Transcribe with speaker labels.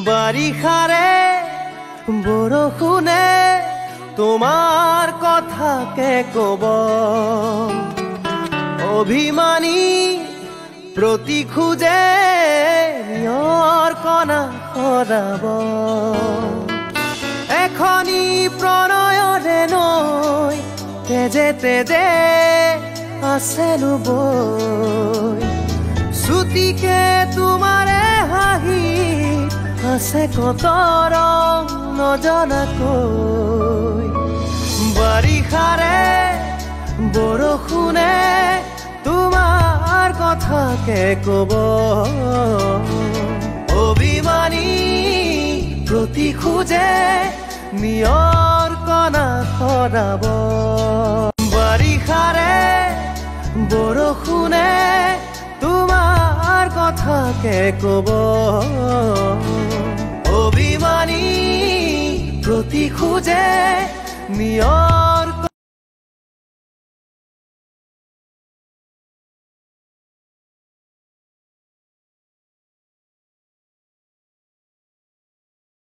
Speaker 1: বাৰিষাৰে বৰষুণে তোমাৰ কথাকে কব অভিমানী প্ৰতি খোজে নিয়ৰ কণা সৰাব এখনি প্ৰণয়ৰে নৈ তেজে তেজে আছে বৈ চুটিকে তোমাৰে হাঁহি আছে কত ৰং নজনাকৈ বাৰিষাৰে বৰষুণে তোমাৰ কথাকে কব অভিমানী প্ৰতি খোজে নিয়ৰ কণা সৰাব বাৰিষাৰে বৰষুণে তোমাৰ কথাকে কব অভিমানী প্ৰতি খোজে নিয়ৰ